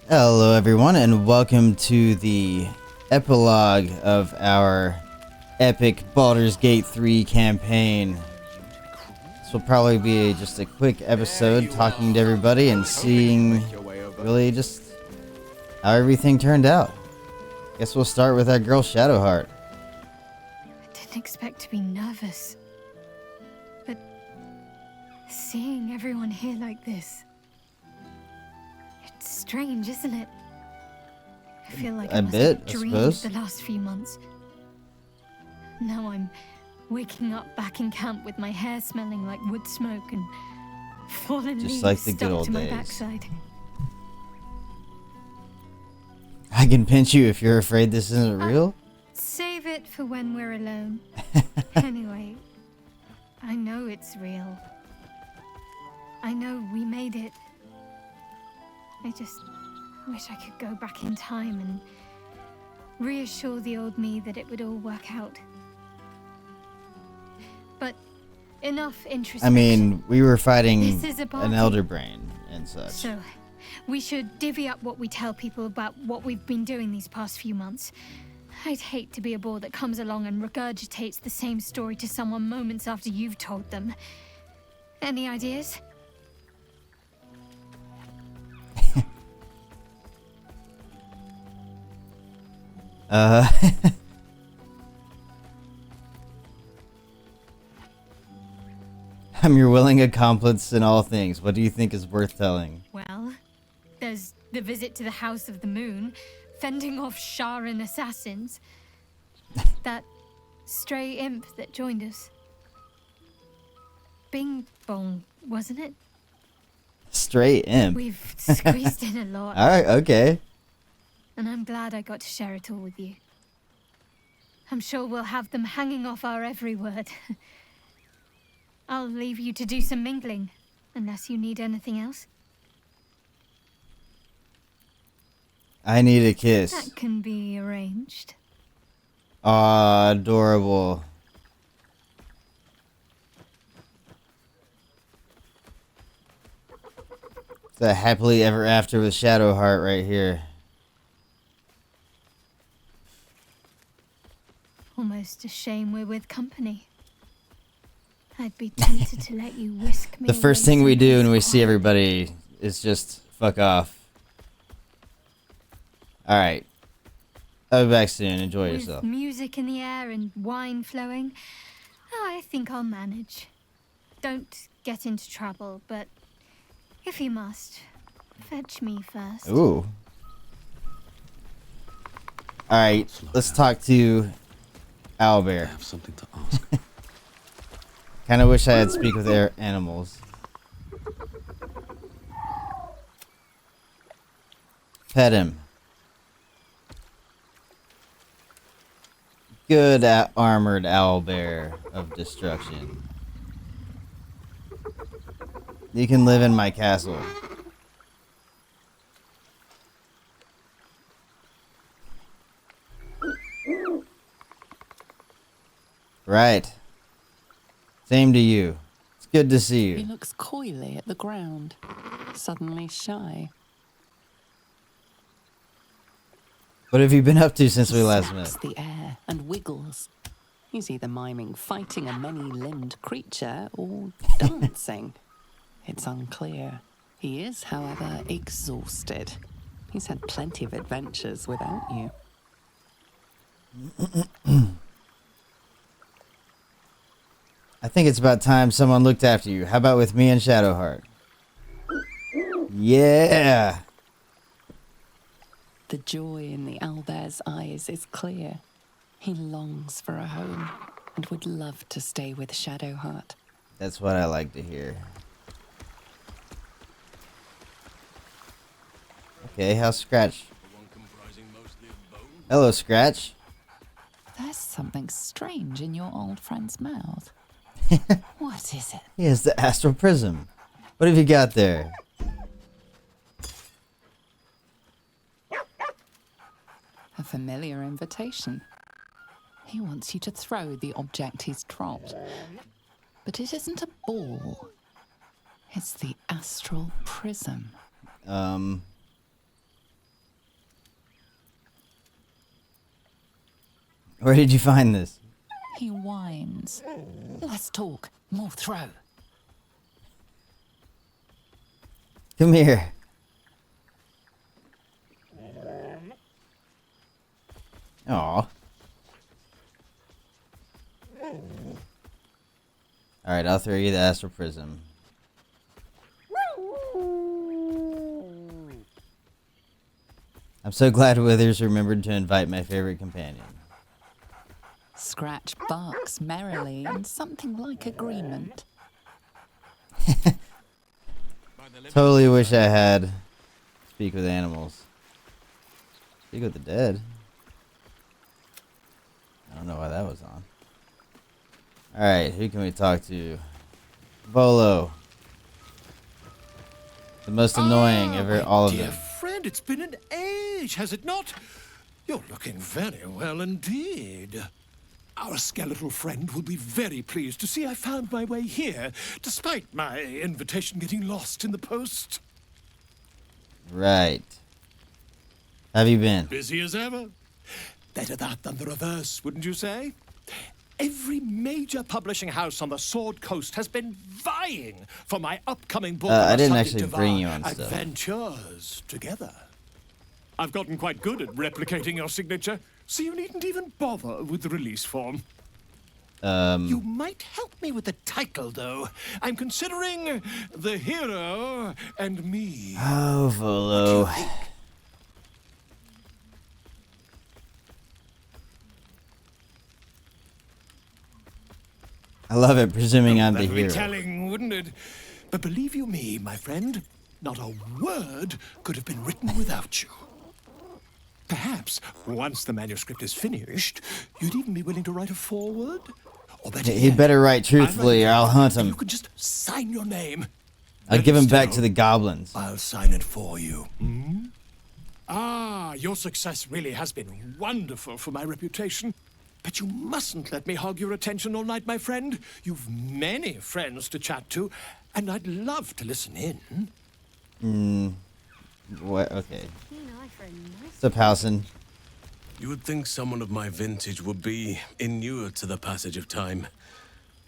Hello everyone and welcome to the epilogue of our epic Baldur's Gate 3 campaign. This will probably be just a quick episode talking to everybody and seeing really just how everything turned out. Guess we'll start with that girl Shadowheart. I didn't expect to be nervous, but seeing everyone here like this, it's strange, isn't it? I feel like I must have dreamed the last few months. Now I'm waking up back in camp with my hair smelling like wood smoke and fallen leaves like the good stuck old to my days. backside. I can pinch you if you're afraid this isn't real. Save it for when we're alone. Anyway, I know it's real. I know we made it. I just wish I could go back in time and reassure the old me that it would all work out. But enough introspection. I mean, we were fighting an elder brain and such. So, we should divvy up what we tell people about what we've been doing these past few months. I'd hate to be a bore that comes along and regurgitates the same story to someone moments after you've told them. Any ideas? I'm your willing accomplice in all things. What do you think is worth telling? Well, there's the visit to the House of the Moon, fending off Sharan assassins. That stray imp that joined us. Bing Bong, wasn't it? Stray imp? We've squeezed in a lot. Alright, okay. And I'm glad I got to share it all with you. I'm sure we'll have them hanging off our every word. I'll leave you to do some mingling, unless you need anything else. I need a kiss. That can be arranged. Aw, adorable. It's a happily ever after with Shadowheart right here. Almost a shame we're with company. I'd be tempted to let you whisk me. The first thing we do when we see everybody is just fuck off. Alright. I'll be back soon. Enjoy yourself. With music in the air and wine flowing, I think I'll manage. Don't get into trouble, but if you must, fetch me first. Ooh. Alright, let's talk to Owlbear. I have something to ask. Kinda wish I had speak with their animals. Pet him. Good armored owlbear of destruction. You can live in my castle. Right. Same to you. It's good to see you. He looks coyly at the ground, suddenly shy. What have you been up to since we last met? Snaps the air and wiggles. He's either miming fighting a many-limbed creature or dancing. It's unclear. He is, however, exhausted. He's had plenty of adventures without you. I think it's about time someone looked after you. How about with me and Shadowheart? Yeah! The joy in the owlbear's eyes is clear. He longs for a home and would love to stay with Shadowheart. That's what I like to hear. Okay, how's Scratch? Hello, Scratch. There's something strange in your old friend's mouth. What is it? He has the astral prism. What have you got there? A familiar invitation. He wants you to throw the object he's dropped. But it isn't a ball. It's the astral prism. Where did you find this? He whines. Less talk, more throw. Come here. Aw. Alright, I'll throw you the astral prism. I'm so glad Withers remembered to invite my favorite companion. Scratch barks merrily in something like agreement. Totally wish I had Speak with Animals. Speak with the Dead? I don't know why that was on. Alright, who can we talk to? Volo. The most annoying of all of them. Dear friend, it's been an age, has it not? You're looking very well indeed. Our skeletal friend will be very pleased to see I found my way here, despite my invitation getting lost in the post. Right. Have you been? Busy as ever. Better that than the reverse, wouldn't you say? Every major publishing house on the Sword Coast has been vying for my upcoming book. I on the didn't subject actually of bring our you on stuff. adventures together. I've gotten quite good at replicating your signature, so you needn't even bother with the release form. You might help me with the title, though. I'm considering The Hero and Me. Oh, Volo. I love it, presuming I'm the That would be hero. telling, wouldn't it? But believe you me, my friend, not a word could have been written without you. Perhaps, once the manuscript is finished, you'd even be willing to write a foreword? Or better He'd yet, better write truthfully, or I'll hunt and him. you could just sign your name. I'll Better give him back to still, the goblins. I'll sign it for you. Hmm? Ah, your success really has been wonderful for my reputation. But you mustn't let me hog your attention all night, my friend. You've many friends to chat to, and I'd love to listen in. What? Okay. What's up, Howson? You would think someone of my vintage would be inured to the passage of time.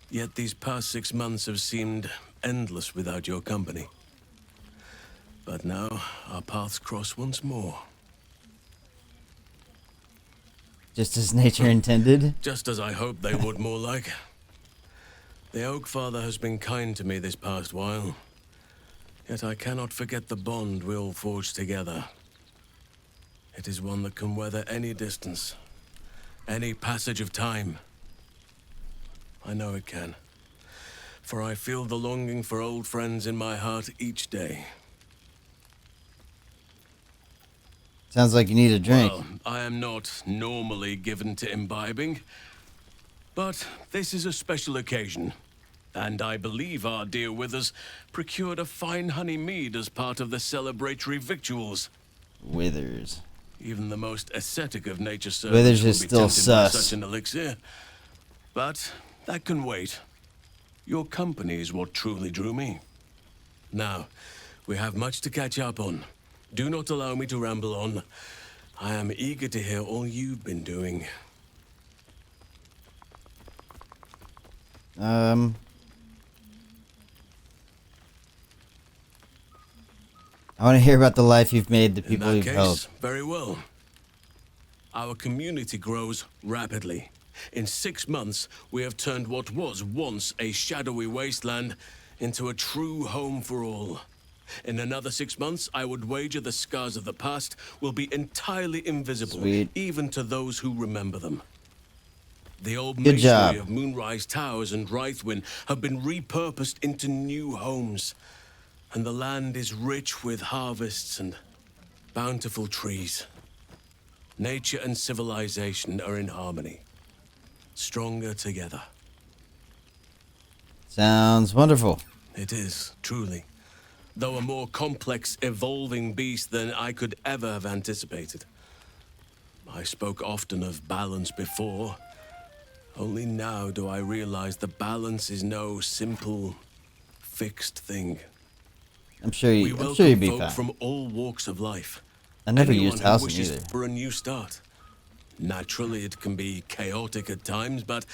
Yet these past 6 months have seemed endless without your company. But now, our paths cross once more. Just as nature intended? Just as I hoped they would, more like. The Oak Father has been kind to me this past while. Yet I cannot forget the bond we all forged together. It is one that can weather any distance, any passage of time. I know it can, for I feel the longing for old friends in my heart each day. Sounds like you need a drink. Well, I am not normally given to imbibing, but this is a special occasion, and I believe our dear Withers procured a fine honey mead as part of the celebratory victuals. Withers. Even the most ascetic of nature Withers servants is will be still tempted by sus. such an elixir. But that can wait. Your company is what truly drew me. Now, we have much to catch up on. Do not allow me to ramble on. I am eager to hear all you've been doing. I want to hear about the life you've made, the In people that you've case, helped. very well. Our community grows rapidly. In 6 months, we have turned what was once a shadowy wasteland into a true home for all. In another 6 months, I would wager the scars of the past will be entirely invisible, Sweet. even to those who remember them. The old Good job. masonry of Moonrise Towers and Wraithwin have been repurposed into new homes, and the land is rich with harvests and bountiful trees. Nature and civilization are in harmony, stronger together. Sounds wonderful. It is, truly. Though a more complex, evolving beast than I could ever have anticipated. I spoke often of balance before. Only now do I realize the balance is no simple, fixed thing. I'm sure We you'd welcome be folk fine. from all walks of life. I never Anyone used who housing wishes either. for a new start. Naturally, it can be chaotic at times, but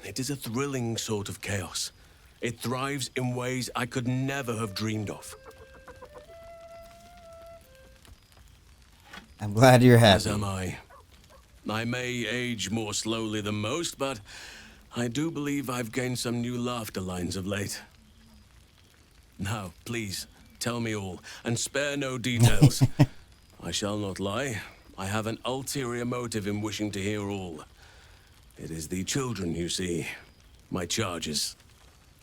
it is a thrilling sort of chaos. It thrives in ways I could never have dreamed of. I'm glad you're happy. As am I. I may age more slowly than most, but I do believe I've gained some new laughter lines of late. Now, please, tell me all, and spare no details. I shall not lie. I have an ulterior motive in wishing to hear all. It is the children, you see. My charges.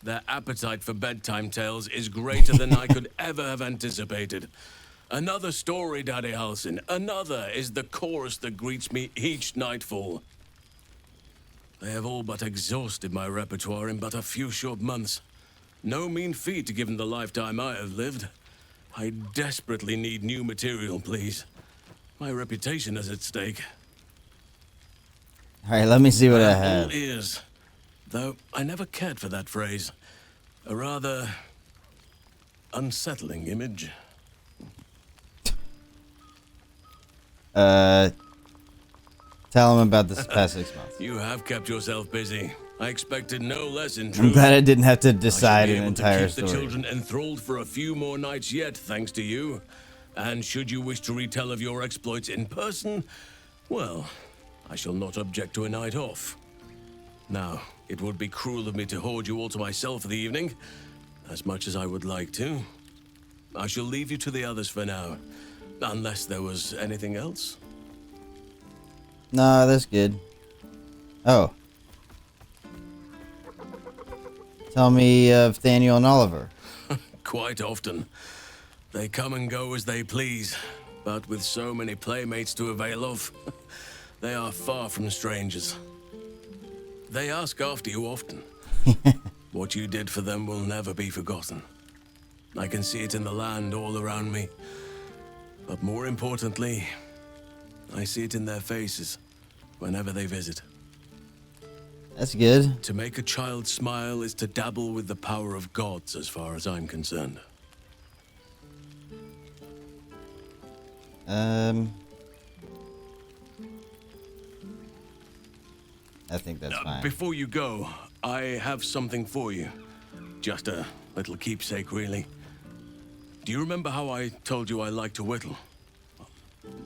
Their appetite for bedtime tales is greater than I could ever have anticipated. Another story, Daddy Halsin. Another is the chorus that greets me each nightfall. They have all but exhausted my repertoire in but a few short months. No mean feat given the lifetime I have lived. I desperately need new material, please. My reputation is at stake. Alright, let me see what I All have. ears. Though I never cared for that phrase. A rather unsettling image. Tell him about this past 6 months. You have kept yourself busy. I expected no less in I'm truth. glad I didn't have to I should decide be an able entire to keep the story. children enthralled for a few more nights yet, thanks to you. And should you wish to retell of your exploits in person, well, I shall not object to a night off. Now, it would be cruel of me to hoard you all to myself for the evening, as much as I would like to. I shall leave you to the others for now, unless there was anything else. No, that's good. Oh. Tell me of Daniel and Oliver. Quite often. They come and go as they please, but with so many playmates to avail of, they are far from strangers. They ask after you often. What you did for them will never be forgotten. I can see it in the land all around me. But more importantly, I see it in their faces whenever they visit. That's good. To make a child smile is to dabble with the power of gods, as far as I'm concerned. I think that's fine. Before you go, I have something for you. Just a little keepsake, really. Do you remember how I told you I like to whittle?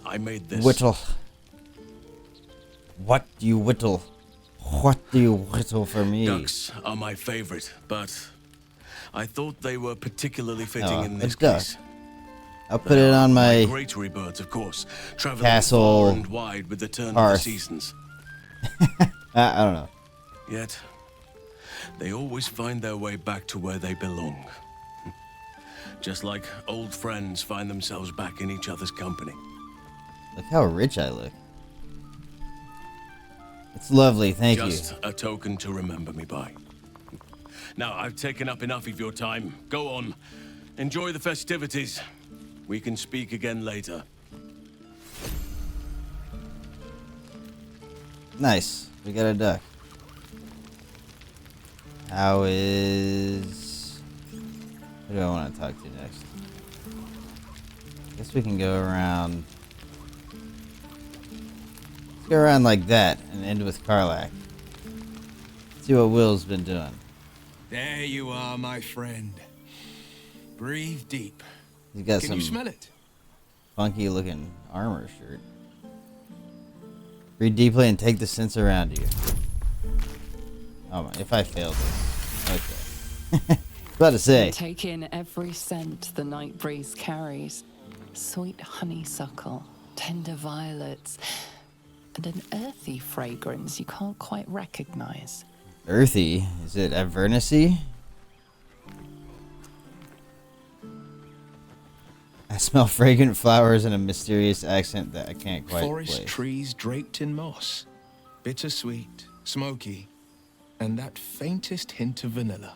I made this. Whittle. What do you whittle? What do you whittle for me? Ducks are my favorite, but I thought they were particularly fitting in a this duck. case. I'll put it on my Migratory birds, of course, traveling castle far and wide with the turn of the hearth. seasons. I don't know. Yet, they always find their way back to where they belong. Just like old friends find themselves back in each other's company. Look how rich I look. It's lovely, thank you. Just a token to remember me by. Now, I've taken up enough of your time. Go on. Enjoy the festivities. We can speak again later. Nice. We got a duck. How is... Who do I want to talk to next? Guess we can go around... Let's go around like that and end with Karlak. See what Will's been doing. There you are, my friend. Breathe deep. He's got Can some you smell it? funky looking armor shirt. Breathe deeply and take the sense around you. Oh my, if I failed this. Okay. About to say. Take in every scent the night breeze carries. Sweet honeysuckle, tender violets, and an earthy fragrance you can't quite recognize. Earthy? Is it Avernusy? I smell fragrant flowers in a mysterious accent that I can't quite Forest place. trees draped in moss. Bittersweet, smoky, and that faintest hint of vanilla.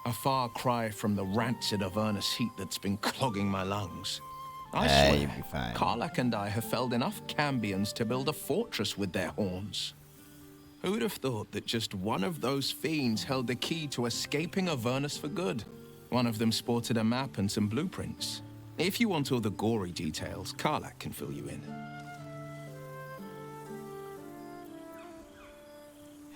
A far cry from the rancid Avernus heat that's been clogging my lungs. I swear, you'll be fine. Karlak and I have felled enough cambions to build a fortress with their horns. Who'd have thought that just one of those fiends held the key to escaping Avernus for good? One of them sported a map and some blueprints. If you want all the gory details, Karlak can fill you in.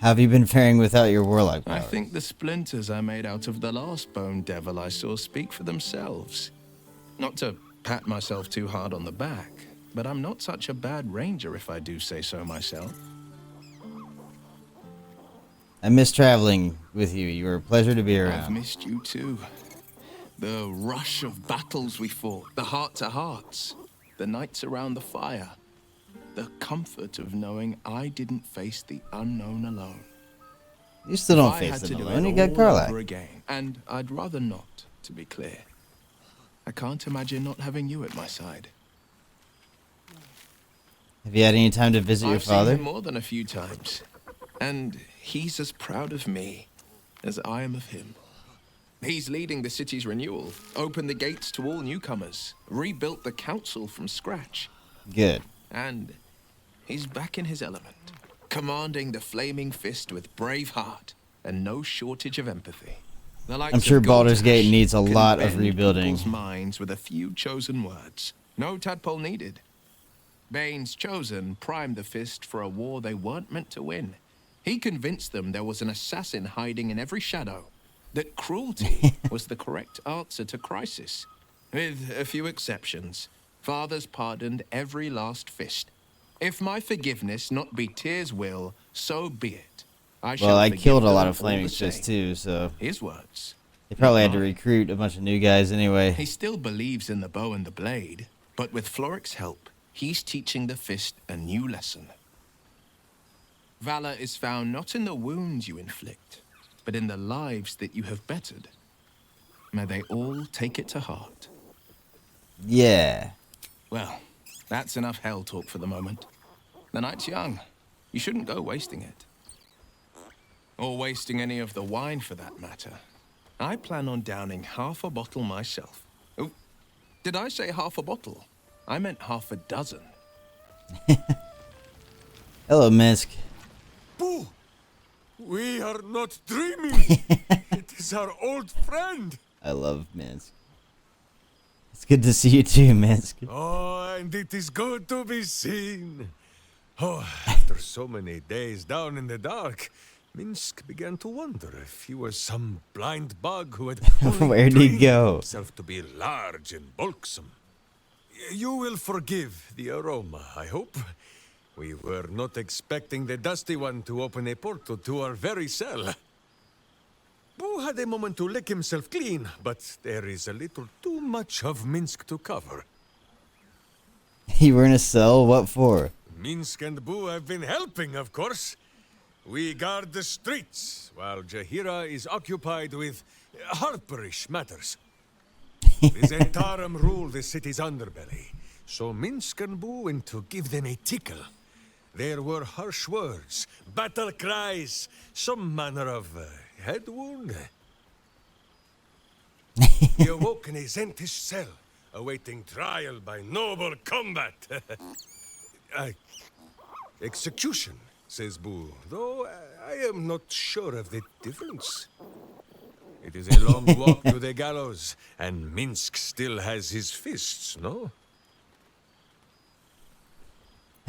How have you been faring without your warlock I powers? think the splinters I made out of the last bone devil I saw speak for themselves. Not to pat myself too hard on the back, but I'm not such a bad ranger if I do say so myself. I miss traveling with you. You were a pleasure to be I've around. missed you too. The rush of battles we fought, the heart-to-hearts, the nights around the fire, the comfort of knowing I didn't face the unknown alone. You still don't I face had it to do alone. it You got all over Karlak. again, and I'd rather not, to be clear. I can't imagine not having you at my side. Have you had any time to visit your I've seen father? him more than a few times, and he's as proud of me as I am of him. He's leading the city's renewal, opened the gates to all newcomers, rebuilt the council from scratch, Good. and he's back in his element, commanding the Flaming Fist with brave heart and no shortage of empathy. The likes I'm sure of Baldur's Gultash Gate needs a can lot of bend rebuilding. people's minds with a few chosen words. No tadpole needed. Bane's chosen primed the Fist for a war they weren't meant to win. He convinced them there was an assassin hiding in every shadow, that cruelty was the correct answer to crisis. With a few exceptions, fathers pardoned every last Fist. If my forgiveness not be Tyr's will, so be it. Well, I killed a lot of Flaming Flaming Fists too, so His words. they probably had to Mine. recruit a bunch of new guys anyway. He still believes in the bow and the blade, but with Floric's help, he's teaching the Fist a new lesson. Valor is found not in the wounds you inflict, but in the lives that you have bettered. May they all take it to heart. Yeah. Well, that's enough hell talk for the moment. The night's young. You shouldn't go wasting it. Or wasting any of the wine for that matter. I plan on downing half a bottle myself. Oh, did I say half a bottle? I meant half a dozen. Hello, Misk. Boo! We are not dreaming! It is our old friend! I love Misk. It's good to see you too, Misk. Oh, and it is good to be seen. Oh, after so many days down in the dark, Minsk began to wonder if he was some blind bug who had only Where'd he trained go? himself to be large and bulksome. You will forgive the aroma, I hope. We were not expecting the Dusty One to open a portal to our very cell. Boo had a moment to lick himself clean, but there is a little too much of Minsk to cover. You were in a cell? What for? Minsk and Boo have been helping, of course. We guard the streets, while Jaheira is occupied with harperish matters. The Zentarum rule the city's underbelly, so Minsk and Boo went to give them a tickle. There were harsh words, battle cries, some manner of head wound. He awoke in a Zentish cell, awaiting trial by noble combat. Execution, says Boo, though I am not sure of the difference. It is a long walk to the gallows, and Minsk still has his fists, no?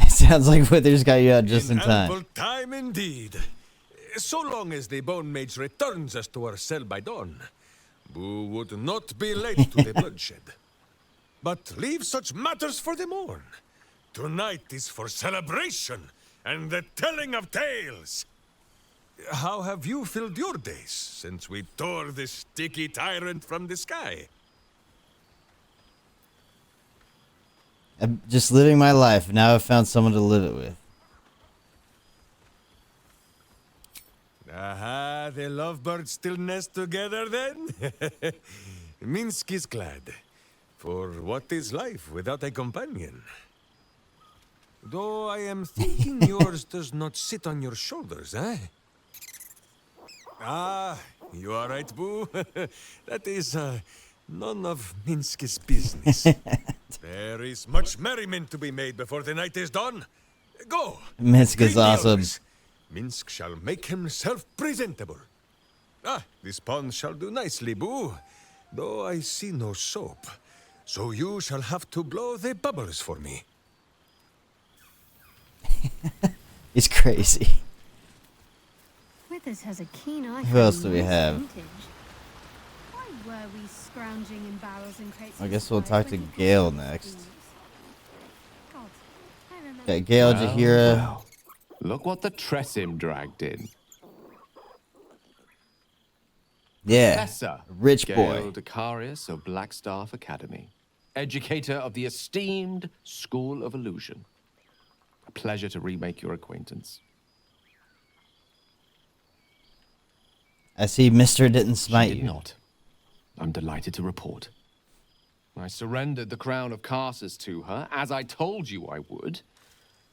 Sounds like Withers got you out just in time. Ample time indeed. So long as the Bone Mage returns us to our cell by dawn, Boo would not be late to the bloodshed. But leave such matters for the morn. Tonight is for celebration and the telling of tales. How have you filled your days since we tore the sticky tyrant from the sky? I'm just living my life. Now I've found someone to live it with. Aha, the lovebirds still nest together then? Minsk is glad. For what is life without a companion? Though I am thinking yours does not sit on your shoulders, eh? Ah, you are right, Boo. That is none of Minsk's business. There is much merriment to be made before the night is done. Go! Minsk greet is the awesome. elders. Minsk shall make himself presentable. Ah, this pond shall do nicely, Boo. Though I see no soap. So you shall have to blow the bubbles for me. He's crazy. Withers has a keen eye Who for else do we nice have? vintage. Why were we scrounging in barrels and crates I of guess we'll supplies talk to when he could Gale sell next. things? God, I remember. Got Gale, Well, Jahira. well. Look what the Tressim dragged in. Yeah. Professor Rich Gale boy. Decarius of Blackstaff Academy. Educator of the esteemed School of Illusion. A pleasure to remake your acquaintance. I see Mr. didn't She smite did you. not. I'm delighted to report. I surrendered the crown of Carsus to her, as I told you I would.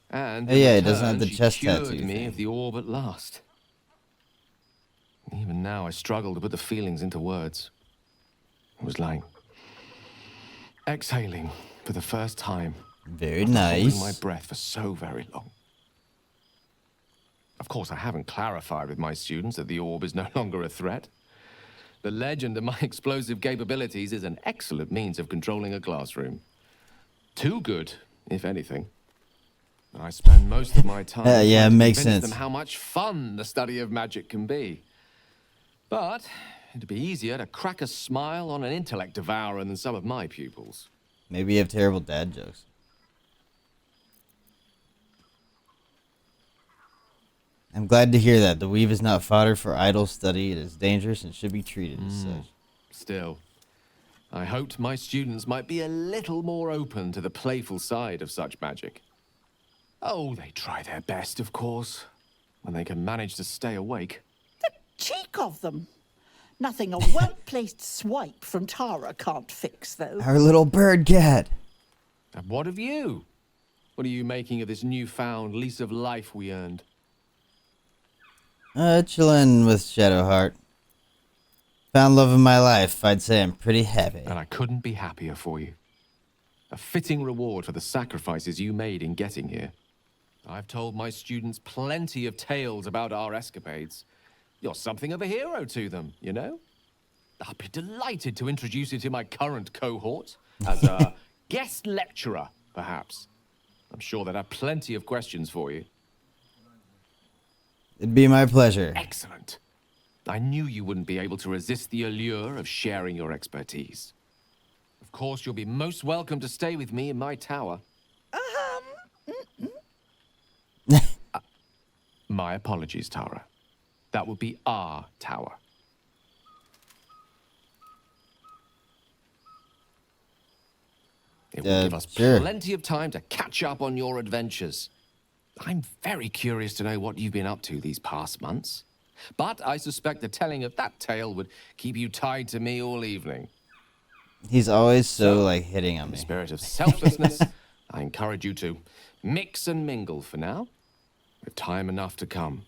And Oh in yeah, it doesn't have return, the she chest cured tattoo me thing. of the orb at last. Even now, I struggle to put the feelings into words. It was like exhaling for the first time. Very Holding my nice. breath for so very long. Of course, I haven't clarified with my students that the orb is no longer a threat. The legend of my explosive capabilities is an excellent means of controlling a classroom. Too good, if anything. I spend most of my time Yeah, trying to makes convince sense. them how much fun the study of magic can be. But it'd be easier to crack a smile on an intellect devourer than some of my pupils. Maybe you have terrible dad jokes. I'm glad to hear that. The weave is not fodder for idle study. It is dangerous and should be treated as such. Still, I hoped my students might be a little more open to the playful side of such magic. Oh, they try their best, of course, when they can manage to stay awake. Cheek of them. Nothing a well-placed swipe from Tara can't fix, though. Our little bird cat. And what of you? What are you making of this newfound lease of life we earned? Chillin' with Shadowheart. Found love of my life. I'd say I'm pretty happy. And I couldn't be happier for you. A fitting reward for the sacrifices you made in getting here. I've told my students plenty of tales about our escapades. You're something of a hero to them, you know? I'll be delighted to introduce you to my current cohort as a guest lecturer, perhaps. I'm sure they'd have plenty of questions for you. It'd be my pleasure. Excellent. I knew you wouldn't be able to resist the allure of sharing your expertise. Of course, you'll be most welcome to stay with me in my tower. My apologies, Tara. That would be our tower. It will give us sure. plenty of time to catch up on your adventures. I'm very curious to know what you've been up to these past months. But I suspect the telling of that tale would keep you tied to me all evening. He's always so like hitting on In the me. spirit of selflessness, I encourage you to mix and mingle for now, with time enough to come.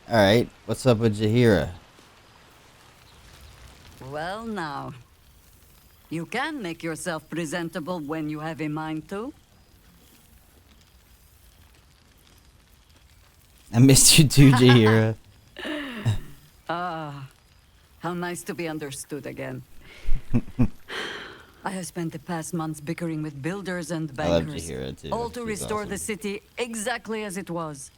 All right, what's up with Jahira? Well, now. You can make yourself presentable when you have a mind to. I missed you too, Jahira. How nice to be understood again. I have spent the past months bickering with builders and I love bankers. Jahira too. All to She's restore awesome. the city exactly as it was.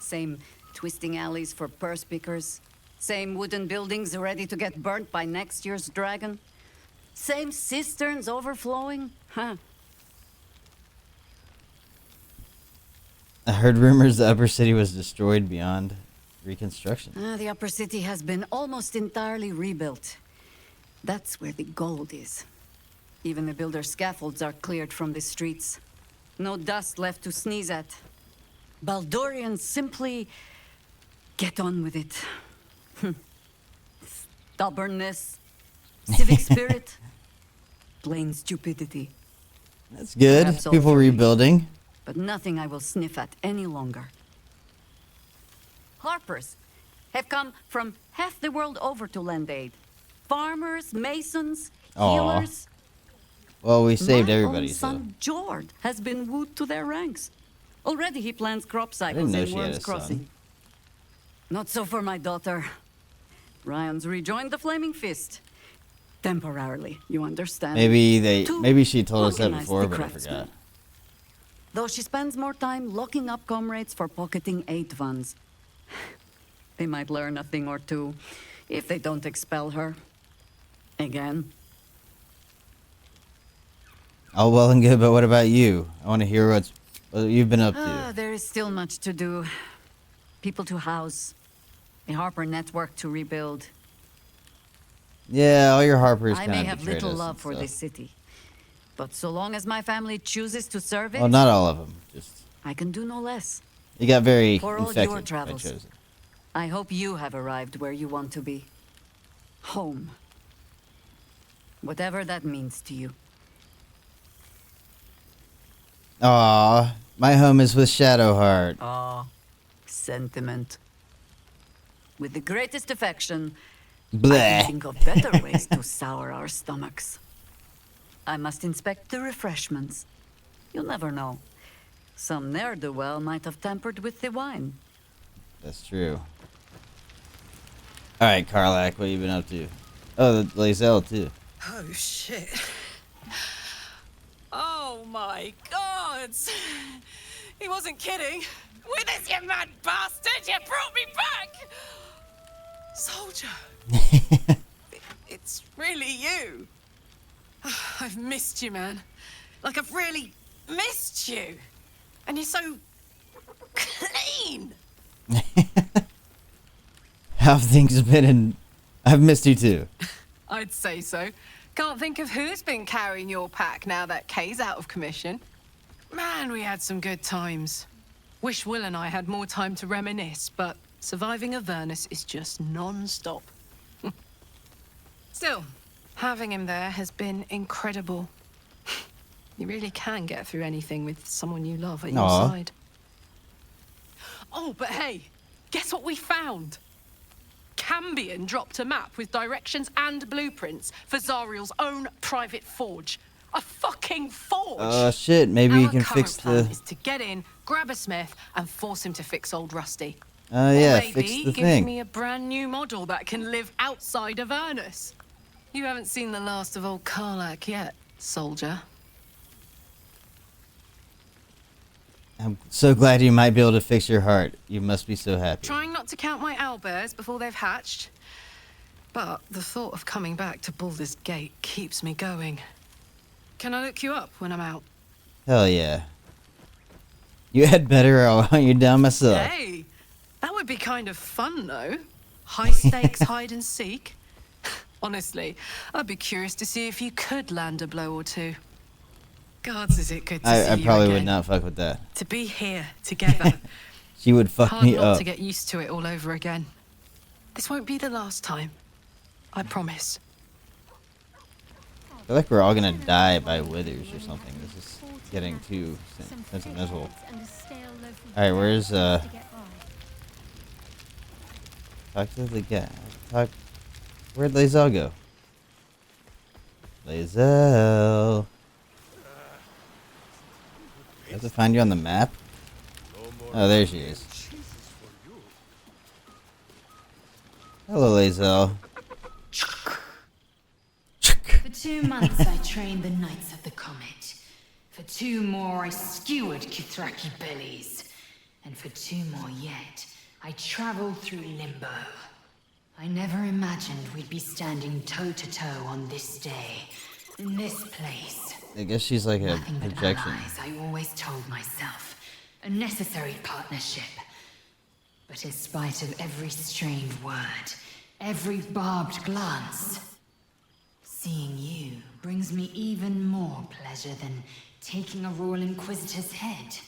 Same twisting alleys for purse pickers. Same wooden buildings ready to get burnt by next year's dragon. Same cisterns overflowing. Huh. I heard rumors the upper city was destroyed beyond reconstruction. The upper city has been almost entirely rebuilt. That's where the gold is. Even the builder's scaffolds are cleared from the streets. No dust left to sneeze at. Baldurians simply get on with it. Stubbornness, civic spirit, plain stupidity. That's good. Perhaps all People three. rebuilding. But nothing I will sniff at any longer. Harpers have come from half the world over to lend aid. Farmers, masons, Aw. healers. Well, we saved My everybody, own so. son Jord has been wooed to their ranks. Already he plans crop cycles know in she had Worm's a son. Crossing. Not so for my daughter. Ryan's rejoined the Flaming Fist. Temporarily, you understand? Maybe she told us that Organize before, the but I craftsmen. forgot. Though she spends more time locking up comrades for pocketing 8 ones. They might learn a thing or two if they don't expel her. Again. All well and good, but what about you? I want to hear what you've been up to. There is still much to do. People to house. A Harper network to rebuild. Yeah, all your Harpers I kind may of have betrayed little us love and for stuff. this city. But so long as my family chooses to serve it, Well, not all of them. Just I can do no less. you got very For all infected your by travels. Chosen. I hope you have arrived where you want to be. Home. Whatever that means to you. Aw, my home is with Shadowheart. Ah, sentiment. With the greatest affection, I Bleh. can think of better ways to sour our stomachs. I must inspect the refreshments. You'll never know. Some ne'er-do-well might have tampered with the wine. That's true. All right, Karlak, what you been up to? Oh, the Lazelle too. Oh, shit. Oh, my God. He wasn't kidding. With this, you mad bastard! You brought me back! Soldier. It's really you. I've missed you, man. Like, I've really missed you. And you're so clean. How have things been? And I've missed you too. I'd say so. Can't think of who's been carrying your pack now that Kay's out of commission. Man, we had some good times. Wish Will and I had more time to reminisce, but surviving Avernus is just non-stop. Still, having him there has been incredible. You really can get through anything with someone you love at your side. Oh, but hey, guess what we found? Cambion dropped a map with directions and blueprints for Zariel's own private forge. A fucking forge! Oh shit, maybe you can fix Our current plan the... is to get in, grab a smith, and force him to fix old Rusty. Oh Or yeah, maybe fix the give thing. me a brand new model that can live outside Avernus. You haven't seen the last of old Karlak yet, soldier. I'm so glad you might be able to fix your heart. You must be so happy. Trying not to count my owlbears before they've hatched. But the thought of coming back to Baldur's Gate keeps me going. Can I look you up when I'm out? Hell yeah. You had better, or I'll hunt you down myself. Hey, that would be kind of fun, though. High stakes hide and seek. Honestly, I'd be curious to see if you could land a blow or two. Gods, is it good to see I you probably again. would not fuck with that. To be here together. She would fuck Hard me not up. to get used to it all over again. This won't be the last time. I promise. I feel like we're all gonna die by withers or something. This is getting too sentimental. Alright, where's talk to the guy. Where'd Lazelle go? Lazelle. I have to find you on the map? Oh, there she is. Hello, Lazelle. For 2 months I trained the Knights of the Comet. For 2 more I skewered Kithraki bellies. And for 2 more yet, I traveled through Limbo. I never imagined we'd be standing toe-to-toe on this day, in this place. I guess she's like a Nothing but projection. allies, I always told myself. A necessary partnership. But in spite of every strained word, every barbed glance, seeing you brings me even more pleasure than taking a Royal Inquisitor's head.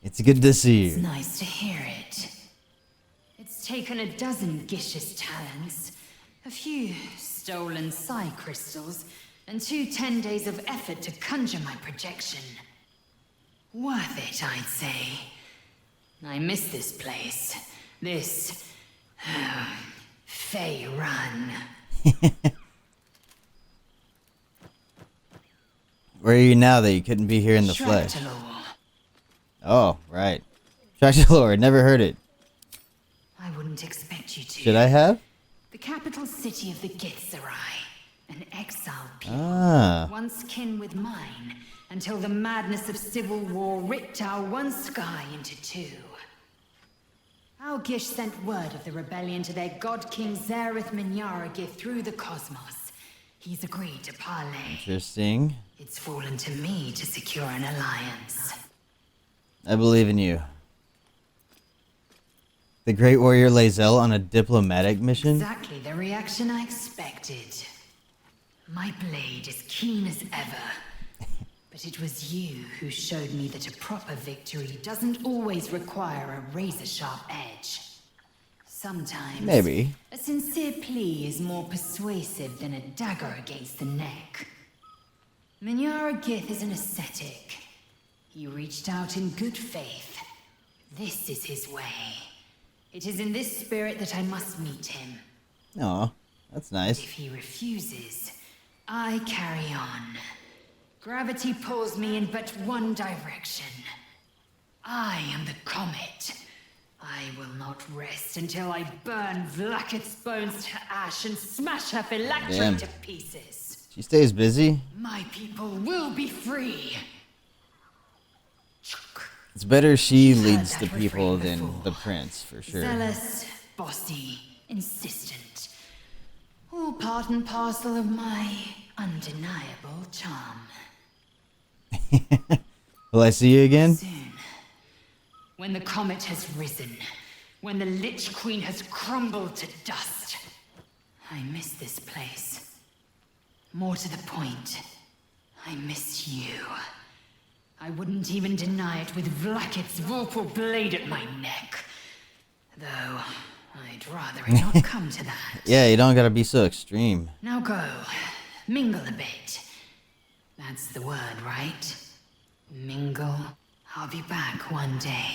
It's good to see It's you. nice to hear it. It's taken a dozen Gish's talents, a few stolen psi crystals, and 2 10 days of effort to conjure my projection. Worth it, I'd say. I miss this place. This... Fey Run. Where are you now that you couldn't be here in the flesh? Shraktalor. Oh, right. Tractalore, never heard it. I wouldn't wouldn't expect you to. Should I have? The capital city of the Githzerai, an exiled people, Ah. once kin with mine, until the madness of civil war ripped our one sky into two. Algish sent word of the rebellion to their god king Zareth Minyaragith through the cosmos. He's agreed to parley. Interesting. It's fallen to me to secure an alliance. I believe in you. The Great Warrior Lae'zel on a diplomatic mission? Exactly the reaction I expected. My blade is keen as ever. But it was you who showed me that a proper victory doesn't always require a razor-sharp edge. Sometimes, Maybe. a sincere plea is more persuasive than a dagger against the neck. Minyaragith is an ascetic. He reached out in good faith. This is his way. It is in this spirit that I must meet him. Aw, that's nice. If he refuses, I carry on. Gravity pulls me in but one direction. I am the comet. I will not rest until I burn Vlaakith's bones to ash and smash her phylactery Damn. to pieces. She stays busy. My people will be free. It's better she You've heard leads that the people refrain than before. the prince, for sure. Zealous, bossy, insistent. All part and parcel of my undeniable charm. Will I see you again? Soon, when the comet has risen, when the Lich Queen has crumbled to dust, I miss this place. More to the point, I miss you. I wouldn't even deny it with Vlaakith's Vorpal blade at my neck. Though, I'd rather it not come to that. Yeah, you don't gotta be so extreme. Now go. Mingle a bit. That's the word, right? Mingle. I'll be back one day.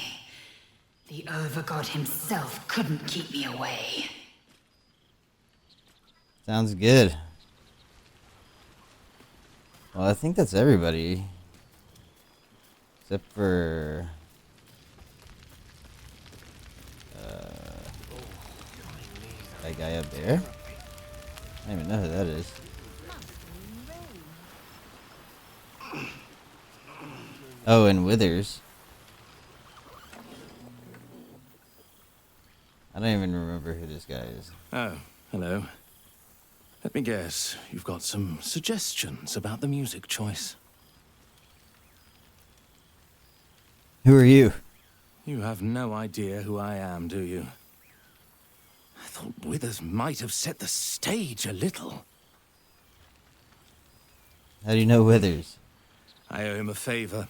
The Overgod himself couldn't keep me away. Sounds good. Well, I think that's everybody. Except for... that guy up there? I don't even know who that is. Oh, and Withers. I don't even remember who this guy is. Oh, hello. Let me guess, you've got some suggestions about the music choice. Who are you? You have no idea who I am, do you? I thought Withers might have set the stage a little. How do you know Withers? I owe him a favor,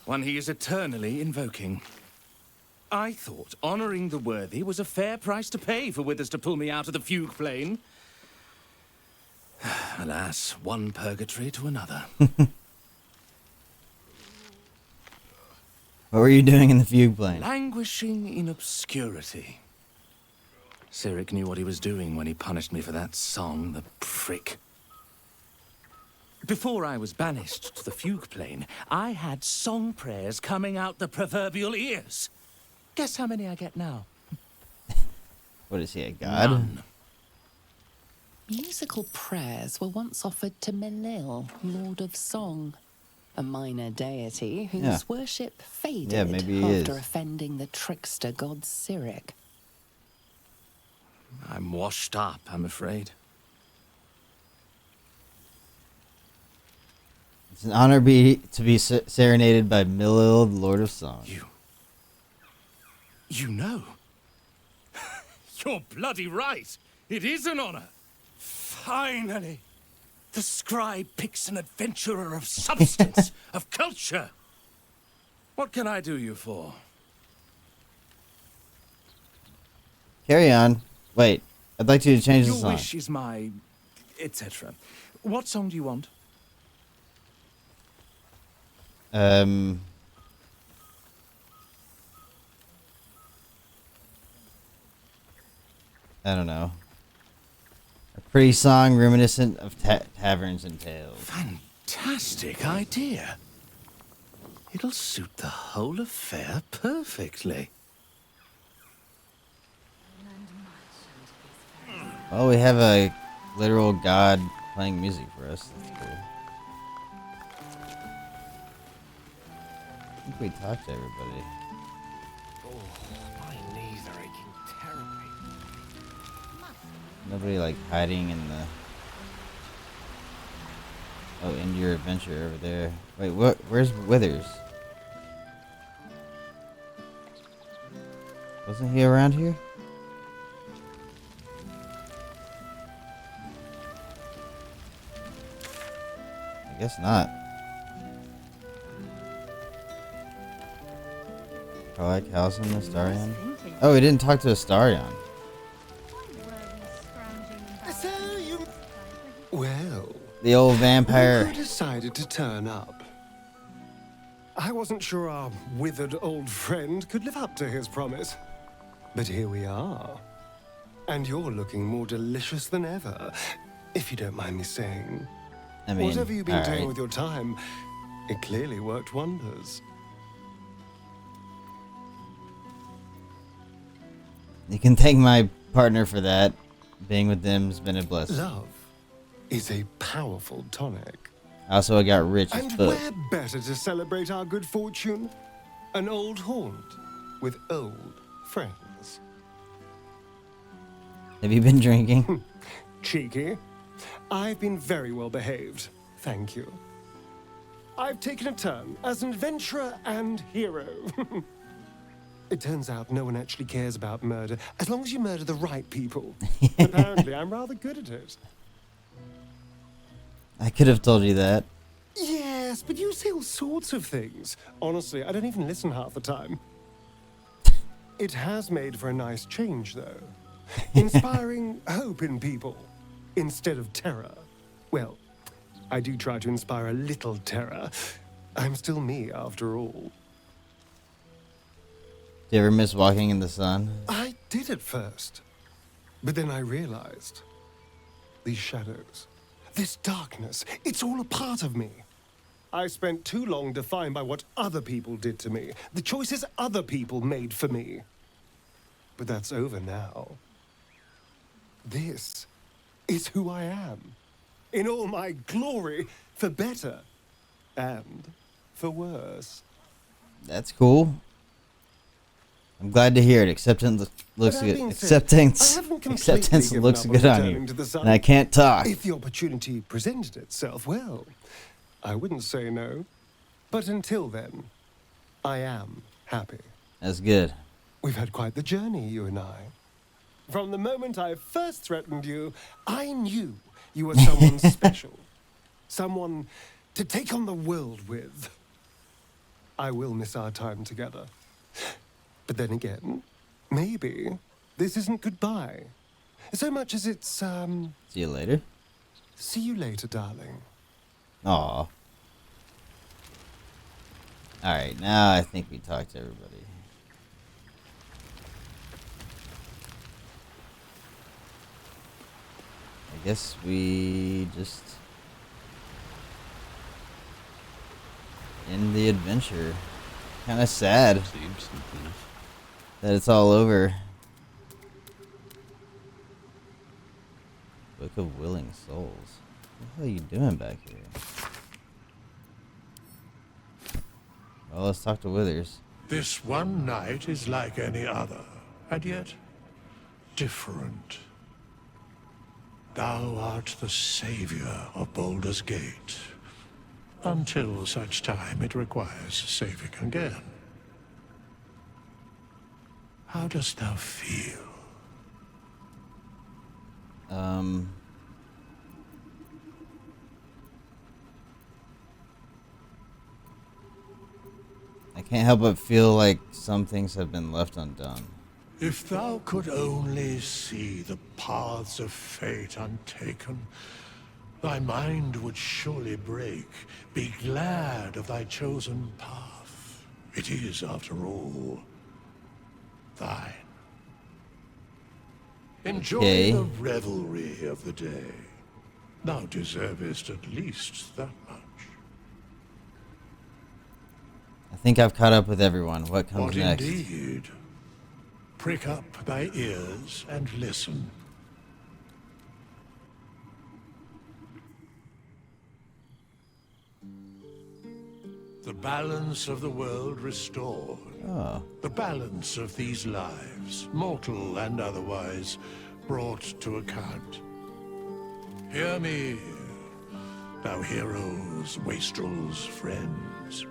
one he is eternally invoking. I thought honoring the worthy was a fair price to pay for Withers to pull me out of the fugue plane. Alas, one purgatory to another. What were you doing in the fugue plane? Languishing in obscurity. Cyric knew what he was doing when he punished me for that song, the prick. Before I was banished to the fugue plane, I had song prayers coming out the proverbial ears. Guess how many I get now? What is he, a god? None. Musical prayers were once offered to Menil, Lord of Song, a minor deity whose worship faded maybe he after is. offending the trickster god Cyric. I'm washed up, I'm afraid. It's an honor to be serenaded by Millil, Lord of Song. You know. You're bloody right. It is an honor. Finally. The scribe picks an adventurer of substance, of culture. What can I do you for? Carry on. Wait, I'd like you to change the Your song. wish is my... etc. What song do you want? I don't know. A pretty song reminiscent of taverns and tales. Fantastic idea. It'll suit the whole affair perfectly. Oh, we have a literal god playing music for us. That's cool. I think we talked to everybody. Oh, my knees are aching terribly. Nobody like hiding in the... Oh, end your adventure over there. Wait, what? Where's Withers? Wasn't he around here? I guess not. I like Halcyon Astarion. Oh, we didn't talk to Astarion. So you... Well... The old vampire. Who decided to turn up? I wasn't sure our withered old friend could live up to his promise. But here we are. And you're looking more delicious than ever, if you don't mind me saying. I mean, whatever you've been doing alright. with your time, it clearly worked wonders. You can thank my partner for that. Being with them has been a blessing. Love is a powerful tonic. Also, I got rich as And fuck. where better to celebrate our good fortune? An old haunt with old friends. Have you been drinking? Cheeky. I've been very well behaved, thank you. I've taken a turn as an adventurer and hero. It turns out no one actually cares about murder, as long as you murder the right people. Apparently, I'm rather good at it. I could have told you that. Yes, but you say all sorts of things. Honestly, I don't even listen half the time. It has made for a nice change, though. Inspiring hope in people instead of terror. Well, I do try to inspire a little terror. I'm still me, after all. Do you ever miss walking in the sun? I did at first. But then I realized these shadows, this darkness, it's all a part of me. I spent too long defined by what other people did to me, the choices other people made for me. But that's over now. This is who I am, in all my glory, for better and for worse. That's cool. I'm glad to hear it. Acceptance looks That good. being said, I Acceptance haven't completely acceptance given looks up on good on returning you. to the sun. And I can't talk. If the opportunity presented itself, well, I wouldn't say no. But until then, I am happy. That's good. We've had quite the journey, you and I. From the moment I first threatened you, I knew you were someone special. Someone to take on the world with. I will miss our time together. But then again, maybe this isn't goodbye. So much as it's, See you later. see you later, darling. Aw. Alright, now I think we talked to everybody. I guess we just end the adventure. Kinda sad that it's all over. Book of Willing Souls. What the hell are you doing back here? Well, let's talk to Withers. This one night is like any other, and yet different. Thou art the savior of Baldur's Gate, until such time it requires saving again. How dost thou feel? I can't help but feel like some things have been left undone. If thou could only see the paths of fate untaken, thy mind would surely break. Be glad of thy chosen path. It is, after all, thine. Enjoy Okay. the revelry of the day. Thou deservest at least that much. I think I've caught up with everyone. What comes What next? indeed? Prick up thy ears and listen. the balance of the world restored. Oh. The balance of these lives, mortal and otherwise, brought to account. Hear me, thou heroes, wastrels, friends.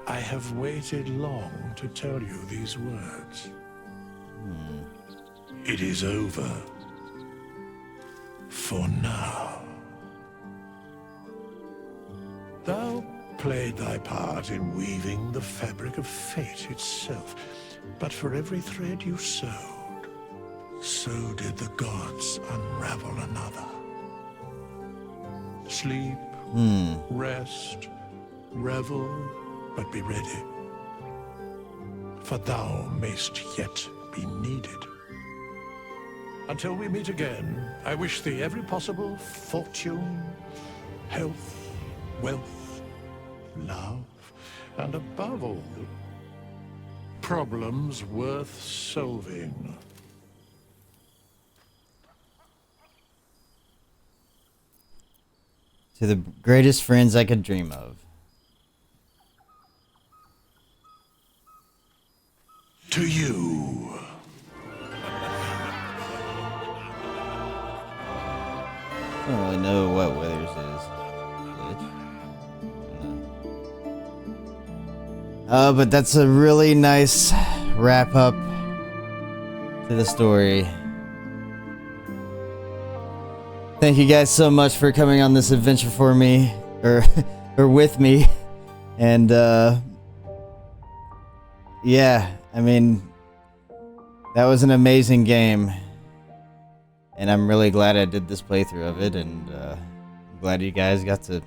I have waited long to tell you these words. It is over. For now. Thou played thy part in weaving the fabric of fate itself, but for every thread you sewed, so did the gods unravel another. Sleep, rest, revel, but be ready, for thou mayst yet be needed. Until we meet again, I wish thee every possible fortune, health, wealth, love, and above all, problems worth solving. To the greatest friends I could dream of. To you. I don't really know what Withers is. But that's a really nice wrap up to the story. Thank you guys so much for coming on this adventure for me, or with me, and yeah, I mean, that was an amazing game, and I'm really glad I did this playthrough of it, and I'm glad you guys got to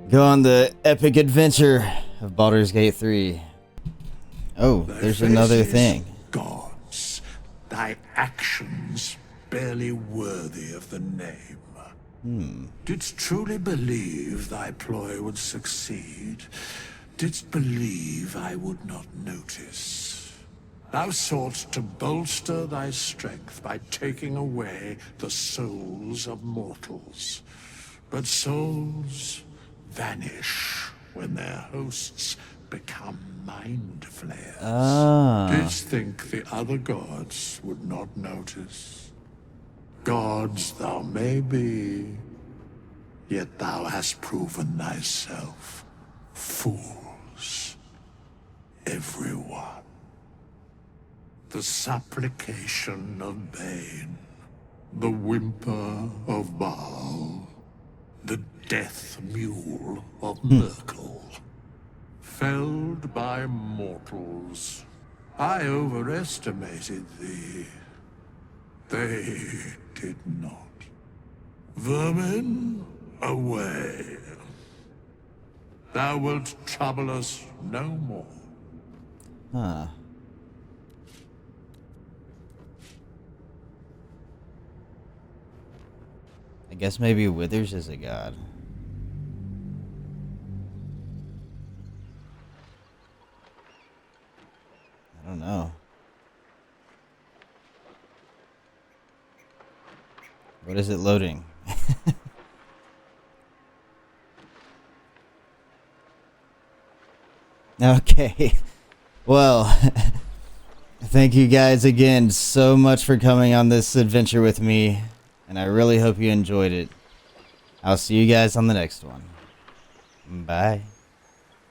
go on the epic adventure of Baldur's Gate 3. Oh, there's another thing. Gods, thy actions barely worthy of the name. Didst truly believe thy ploy would succeed? Didst believe I would not notice? Thou sought to bolster thy strength by taking away the souls of mortals. But souls vanish when their hosts become mind flayers. Didst think the other gods would not notice? Gods thou may be, yet thou hast proven thyself fools, everyone. The supplication of Bane, the whimper of Baal, the death mule of Merkel, felled by mortals. I overestimated thee. They did not. Vermin, away. Thou wilt trouble us no more. Huh. I guess maybe Withers is a god. I don't know. What is it loading? Okay. Well, thank you guys again so much for coming on this adventure with me, and I really hope you enjoyed it. I'll see you guys on the next one. Bye.